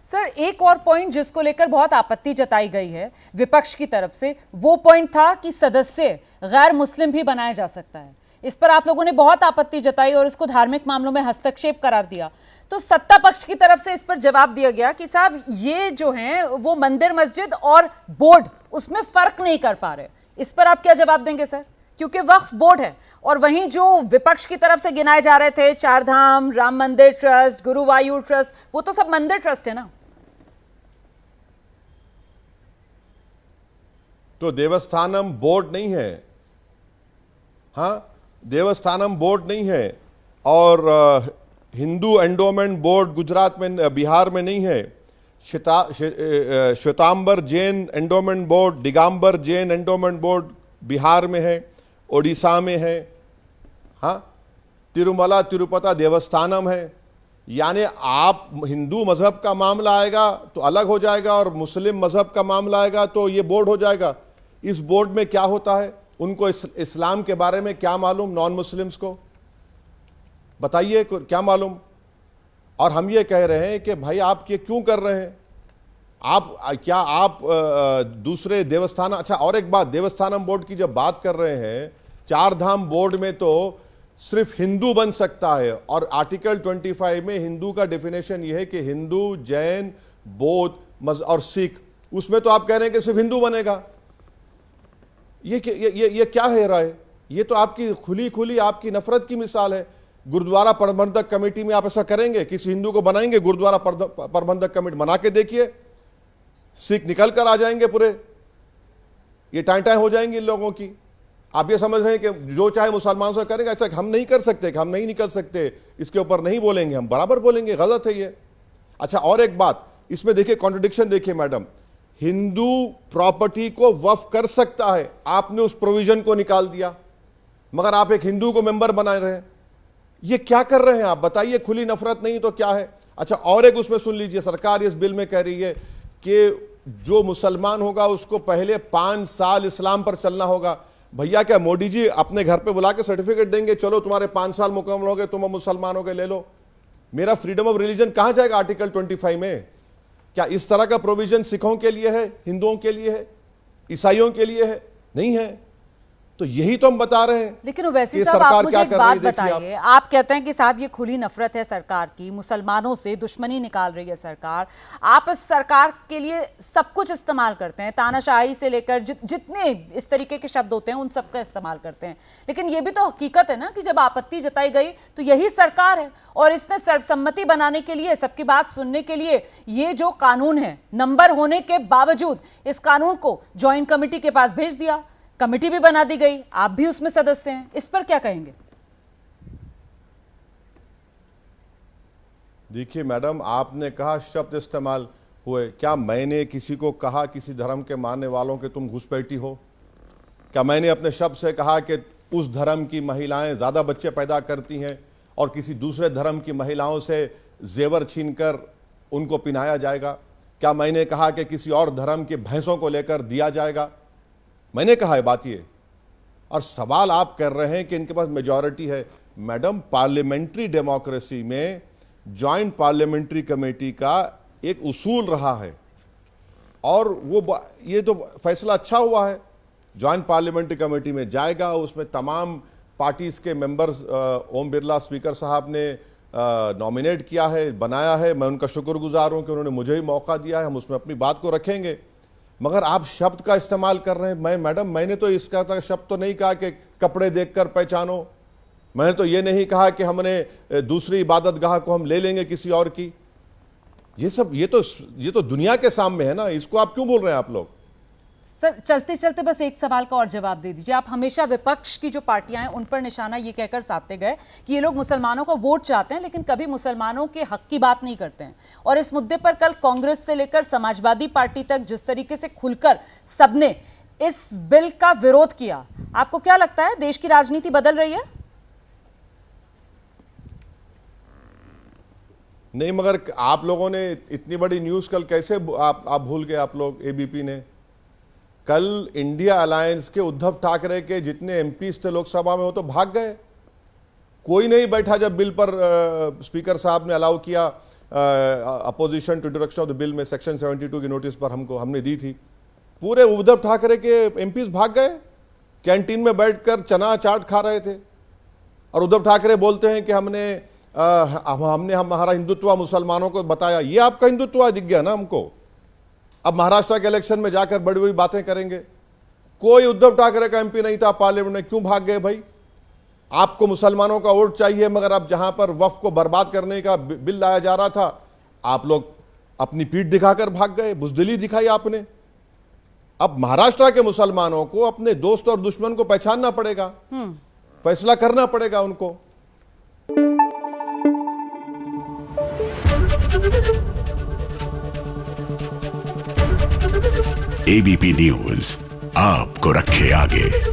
Sir एक और point जिसको लेकर बहुत आपत्ति जताई गई है विपक्ष की तरफ से, वो पॉइंट था कि सदस्य गैर मुस्लिम भी बनाया जा सकता है। इस पर आप लोगों ने बहुत आपत्ति जताई और इसको धार्मिक मामलों में हस्तक्षेप करार दिया। तो सत्ता पक्ष की तरफ से इस पर जवाब दिया गया कि साहब ये जो है वो मंदिर मस्जिद और बोर्ड उसमें फर्क नहीं कर पा रहे। इस पर आप क्या जवाब देंगे सर? क्योंकि वक्फ बोर्ड है और वहीं जो विपक्ष की तरफ से गिनाए जा रहे थे चारधाम, राम मंदिर ट्रस्ट, गुरुवायूर ट्रस्ट, वो तो सब मंदिर ट्रस्ट है ना। तो देवस्थानम बोर्ड नहीं है, हाँ देवस्थानम बोर्ड नहीं है, और हिंदू एंडोमेंट बोर्ड गुजरात में बिहार में नहीं है, Shwetambar Jain endowment board, Digambar Jain endowment board Bihar में है, ओडिशा में है, हाँ तिरुमला तिरुपति देवस्थानम है। यानी आप हिंदू मजहब का मामला आएगा तो अलग हो जाएगा और मुस्लिम मजहब का मामला आएगा तो ये बोर्ड हो जाएगा। इस बोर्ड में क्या होता है, उनको इस्लाम के बारे में क्या मालूम? नॉन मुस्लिम्स को बताइए क्या मालूम। और हम ये कह रहे हैं कि भाई आप ये क्यों कर रहे हैं? आप दूसरे देवस्थान, अच्छा और एक बात, देवस्थानम बोर्ड की जब बात कर रहे हैं, चार धाम बोर्ड में तो सिर्फ हिंदू बन सकता है और आर्टिकल 25 में हिंदू का डेफिनेशन यह है कि हिंदू, जैन, बौद्ध और सिख, उसमें तो आप कह रहे हैं कि सिर्फ हिंदू बनेगा। ये क्या है राय? ये तो आपकी खुली आपकी नफरत की मिसाल है। गुरुद्वारा प्रबंधक कमेटी में आप ऐसा करेंगे? किसी हिंदू को बनाएंगे गुरुद्वारा प्रबंधक कमेटी? बना के देखिए, सिख निकल कर आ जाएंगे पूरे, ये टाइम हो जाएंगी इन लोगों की। आप ये समझ रहे हैं कि जो चाहे मुसलमानों से करेंगे? ऐसा हम नहीं कर सकते कि हम नहीं निकल सकते, इसके ऊपर नहीं बोलेंगे, हम बराबर बोलेंगे, गलत है ये। अच्छा और एक बात, इसमें देखिए कॉन्ट्रडिक्शन देखिए मैडम, हिंदू प्रॉपर्टी को वक्फ कर सकता है, आपने उस प्रोविजन को निकाल दिया, मगर आप एक हिंदू को मेंबर बना रहे हैं। ये क्या कर रहे हैं आप बताइए? खुली नफरत नहीं तो क्या है? अच्छा और एक उसमें सुन लीजिए, सरकार इस बिल में कह रही है कि जो मुसलमान होगा उसको पहले 5 साल इस्लाम पर चलना होगा। भैया क्या मोदी जी अपने घर पे बुला के सर्टिफिकेट देंगे, चलो तुम्हारे 5 साल मुकम्मल हो गए, तुम मुसलमान हो गए, ले लो? मेरा फ्रीडम ऑफ रिलीजन कहां जाएगा आर्टिकल 25 में? क्या इस तरह का प्रोविजन सिखों के लिए है, हिंदुओं के लिए है, ईसाइयों के लिए है? नहीं है। तो यही तो हम बता रहे हैं। लेकिन वैसे साहब आप मुझे एक बात बताइए, आप कहते हैं कि साहब ये खुली नफरत है सरकार की, मुसलमानों से दुश्मनी निकाल रही है सरकार, आप इस सरकार के लिए सब कुछ इस्तेमाल करते हैं, तानाशाही से लेकर जितने इस तरीके के शब्द होते हैं उन सब का इस्तेमाल करते हैं। लेकिन ये भी तो हकीकत है ना कि जब आपत्ति जताई गई तो यही सरकार है और इसने सर्वसम्मति बनाने के लिए, सबकी बात सुनने के लिए ये जो कानून है, नंबर होने के बावजूद इस कानून को ज्वाइंट कमेटी के पास भेज दिया, कमेटी भी बना दी गई, आप भी उसमें सदस्य हैं। इस पर क्या कहेंगे? देखिए मैडम, आपने कहा शब्द इस्तेमाल हुए, क्या मैंने किसी को कहा किसी धर्म के मानने वालों के तुम घुसपैठी हो? क्या मैंने अपने शब्द से कहा कि उस धर्म की महिलाएं ज्यादा बच्चे पैदा करती हैं और किसी दूसरे धर्म की महिलाओं से जेवर छीनकर उनको पिनाया जाएगा? क्या मैंने कहा कि किसी और धर्म की भैंसों को लेकर दिया जाएगा? मैंने कहा है बात ये। और सवाल आप कर रहे हैं कि इनके पास मेजॉरिटी है। मैडम, पार्लियामेंट्री डेमोक्रेसी में जॉइंट पार्लियामेंट्री कमेटी का एक उसूल रहा है और वो ये तो फैसला अच्छा हुआ है। जॉइंट पार्लियामेंट्री कमेटी में जाएगा, उसमें तमाम पार्टीज के मेंबर्स ओम बिरला स्पीकर साहब ने नॉमिनेट किया है, बनाया है। मैं उनका शुक्रगुजार हूं कि उन्होंने मुझे ही मौका दिया है, हम उसमें अपनी बात को रखेंगे। मगर आप शब्द का इस्तेमाल कर रहे हैं। मैडम मैंने तो इसका शब्द तो नहीं कहा कि कपड़े देखकर पहचानो, मैंने तो ये नहीं कहा कि हमने दूसरी इबादतगाह को हम ले लेंगे किसी और की। ये तो दुनिया के सामने है ना, इसको आप क्यों बोल रहे हैं आप लोग? सर चलते चलते बस एक सवाल का और जवाब दे दीजिए। आप हमेशा विपक्ष की जो पार्टियां हैं उन पर निशाना ये कहकर साधते गए कि ये लोग मुसलमानों को वोट चाहते हैं लेकिन कभी मुसलमानों के हक की बात नहीं करते हैं, और इस मुद्दे पर कल कांग्रेस से लेकर समाजवादी पार्टी तक जिस तरीके से खुलकर सबने इस बिल का विरोध किया, आपको क्या लगता है देश की राजनीति बदल रही है? नहीं, मगर आप लोगों ने इतनी बड़ी न्यूज कल कैसे आप भूल गए? आप लोग एबीपी ने कल इंडिया अलायंस के उद्धव ठाकरे के जितने एमपीज थे लोकसभा में वो तो भाग गए। कोई नहीं बैठा जब बिल पर स्पीकर साहब ने अलाउ किया opposition to introduction of the bill में सेक्शन 72 की नोटिस पर हमने दी थी। पूरे उद्धव ठाकरे के एमपीज भाग गए, कैंटीन में बैठकर चना चाट खा रहे थे। और उद्धव ठाकरे बोलते हैं कि हमने हमारा हिंदुत्व मुसलमानों को बताया। ये आपका हिंदुत्व दिख गया ना हमको। अब महाराष्ट्र के इलेक्शन में जाकर बड़ी बड़ी बातें करेंगे। कोई उद्धव ठाकरे का एमपी नहीं था पार्लियामेंट में, क्यों भाग गए भाई? आपको मुसलमानों का वोट चाहिए, मगर अब जहां पर वक्फ को बर्बाद करने का बिल लाया जा रहा था, आप लोग अपनी पीठ दिखाकर भाग गए, बुजदिली दिखाई आपने। अब महाराष्ट्र के मुसलमानों को अपने दोस्त और दुश्मन को पहचानना पड़ेगा, फैसला करना पड़ेगा उनको। एबीपी न्यूज आपको रखे आगे।